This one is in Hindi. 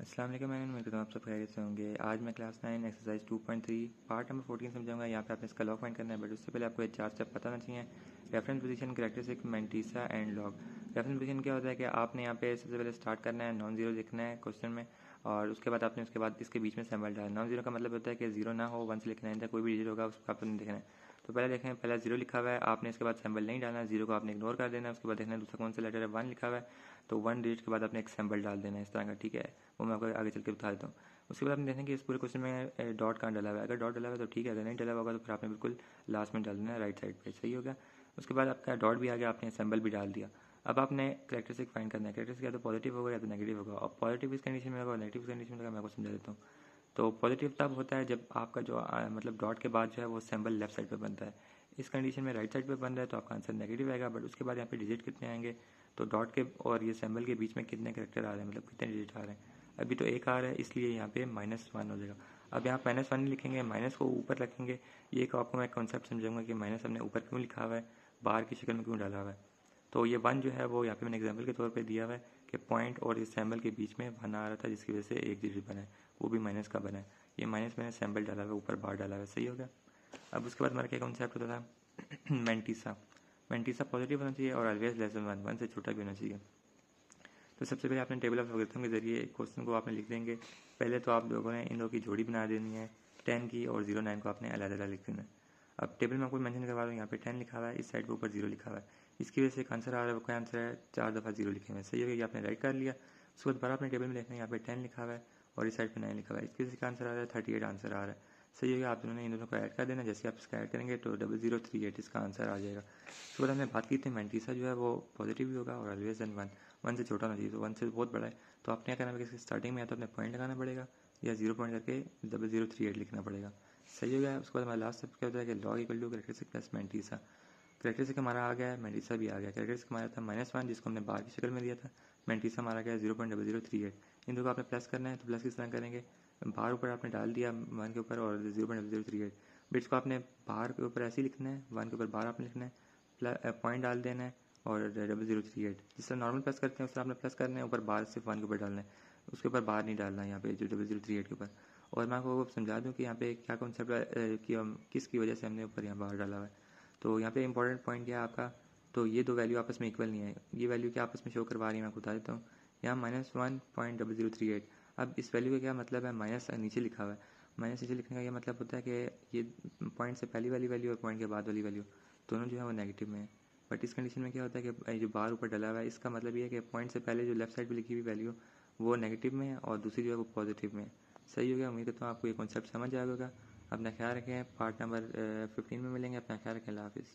अस्सलाम वालेकुम, मैं उम्मीद करता हूँ आप सब खैरियत से होंगे। आज मैं क्लास 9 एक्सरसाइज 2.3 पार्ट नंबर 14 समझाऊंगा। यहाँ पे आपने इसका लॉग फाइंड करना है, बट उससे पहले आपको ये 4 स्टेप पता होना चाहिए। Reference position, characteristic, mantissa and log. Reference position क्या होता है कि आपने यहाँ पे सबसे पहले स्टार्ट करना है, नॉन जीरो लिखना है क्वेश्चन में, और उसके बाद आपने उसके बाद इसके बीच में सिंबल डालना है। नॉन जीरो का मतलब होता है कि जीरो ना हो, 1 से लिखना है, कोई भी डिजिट होगा उसको आपने देखना है। तो पहले देखें, पहला जीरो लिखा हुआ है, आपने इसके बाद सिंबल नहीं डालना है, जीरो को आपने इग्नोर कर देना है। उसके बाद देखना है दूसरा कौन सा लेटर है, 1 लिखा हुआ है, तो 1 डिजिट के बाद आपने एक सिंबल डाल देना है इस तरह का, ठीक है। वो मैं आपको आगे चल के बता देता हूँ। उसके बाद आपने देखना कि इस पूरे क्वेश्चन में डॉट कहाँ डाला हुआ है। अगर डॉट डाला हुआ है तो ठीक है, अगर नहीं डाला होगा तो फिर आपने बिल्कुल लास्ट में डाल देना है, राइट साइड पे, सही हो गया। उसके बाद आपका डॉट भी आ गया, आपने सिंबल भी डाल दिया। अब आपने कैरेक्टरिस्टिक फाइंड करना है। कैरेक्टरिस्टिक या तो पॉजिटिव होगा या तो नेगेटिव होगा। और पॉजिटिव इस कंडीशन में होगा, नेगेटिव कंडीशन में होगा, मैं आपको समझा देता हूँ। तो पॉजिटिव तब होता है जब आपका जो मतलब डॉट के बाद जो है वो सिंबल लेफ्ट साइड पे बनता है। इस कंडीशन में राइट साइड पे बन रहा है तो आपका आंसर नेगेटिव आएगा। बट उसके बाद यहाँ पे डिजिट कितने आएंगे, तो डॉट के और ये सिंबल के बीच में कितने कैरेक्टर आ रहे हैं, मतलब कितने डिजिट आ रहे हैं। अभी तो एक आ रहा है, इसलिए यहाँ पे -1 हो जाएगा। अब यहाँ -1 नहीं लिखेंगे, माइनस को ऊपर रखेंगे। ये एक आपको मैं कॉन्सेप्ट समझाऊंगा कि माइनस हमने ऊपर क्यों लिखा हुआ है, बाहर की शक्ल में क्यों डाला हुआ है। तो ये 1 जो है वो यहाँ पे मैंने एग्जाम्पल के तौर पे दिया हुआ है कि पॉइंट और इस सिंबल के बीच में 1 आ रहा था, जिसकी वजह से एक डिजिट बना है, वो भी माइनस का बना है। ये माइनस मैंने सिंबल डाला हुआ है, ऊपर बार डाला हुआ है, सही हो गया। अब उसके बाद हमारा क्या कॉन्सेप्ट होता था मैंटीसा। मैंटीसा पॉजिटिव होना चाहिए और ऑलवेज लेस देन 1 से छोटा भी होना चाहिए। तो सबसे पहले आपने टेबल ऑफ लॉगरिथम के जरिए क्वेश्चन को आपने लिख देंगे। पहले तो आप लोगों ने इन लोगों की जोड़ी बना देनी है, 10 की और 09 को आपने अलग अलग लिख देना है। अब टेबल में आपको मेंशन करवा रहा हूँ, यहाँ पे 10 लिखा हुआ है, इस साइड के ऊपर 0 लिखा हुआ है। इसकी वजह से एक आंसर आ रहा है, वो क्या आंसर है, 4 दफ़ा 0 लिखे हुए हैं, सही हो गया। ये आपने राइट कर लिया। उसके बाद दोबारा अपने टेबल में देखना है, यहाँ पे 10 लिखा हुआ है और इस साइड पे 9 लिखा हुआ है। इसकी वजह से क्या आंसर आ रहा है, 38 आंसर आ रहा है, सही हो गया। आप दोनों ने इन दोनों को ऐड कर देना। जैसे आप इसका ऐड करेंगे तो 0038 इसका आंसर आ जाएगा। उसके बाद हमने बात की थी मैंटीसा जो है वो पॉजिटिव भी होगा और ऑलवेज देन 1 से छोटा होना चाहिए। तो 1 से बहुत बड़ा है, तो आपने क्या करना है कि स्टार्टिंग में या तो अपने पॉइंट लगाना पड़ेगा या 0 पॉइंट करके 0038 लिखना पड़ेगा, सही हो गया। उसके बाद हमारा लास्ट स्टेप क्या होता है कि log equal to characteristic plus mantissa. Characteristic हमारा आ गया है, मैंटीसा भी आ गया। कैरेक्टरिस्टिक हमारा था -1 जिसको हमने बार की शक्ल में दिया था, मैंटीसा हमारा गया 0.0038। इन दो को आपने प्लस करना है, तो प्लस किस तरह करेंगे, बार ऊपर आपने डाल दिया 1 के ऊपर और 0.0038। बिट्स को आपने बार के ऊपर ऐसे ही लिखना है, 1 के ऊपर बार आपने लिखना है, पॉइंट डाल देना है और 0038 जिस तरह नॉर्मल प्लस करते हैं उस तरह आपने प्लस करना है। ऊपर बार सिर्फ 1 के ऊपर डालना है, उसके ऊपर बार नहीं डालना है यहाँ पे जो 0038 के ऊपर। और मैं आपको समझा दूँ कि यहाँ पे क्या कॉन्सेप्ट है कि हम किसकी वजह से हमने ऊपर यहाँ बाहर डाला हुआ है। तो यहाँ पे इंपॉर्टेंट पॉइंट क्या है आपका, तो ये दो वैल्यू आपस में इक्वल नहीं है। ये वैल्यू क्या आपस में शो करवा रही है मैं आपको बता देता हूँ। यहाँ -1.0038। अब इस वैल्यू का क्या मतलब है, माइनस नीचे लिखा हुआ है। माइनस नीचे लिखने का ये मतलब होता है कि ये पॉइंट से पहली वाली वैल्यू और पॉइंट के बाद वाली वैल्यू दोनों जो है वो नेगेटिव में है। बट इस कंडीशन में क्या होता है कि जो बार ऊपर डला हुआ है इसका मतलब ये है कि पॉइंट से पहले जो लेफ्ट साइड पे लिखी हुई वैल्यू वो नेगेटिव में है और दूसरी जो है वो पॉजिटिव में है, सही हो गया। उम्मीद करता हूँ आपको ये कॉन्सेप्ट समझ आ होगा। अपना ख्याल रखें, पार्ट नंबर 15 में मिलेंगे। अपना ख्याल रखें, अल्लाह हाफिज़।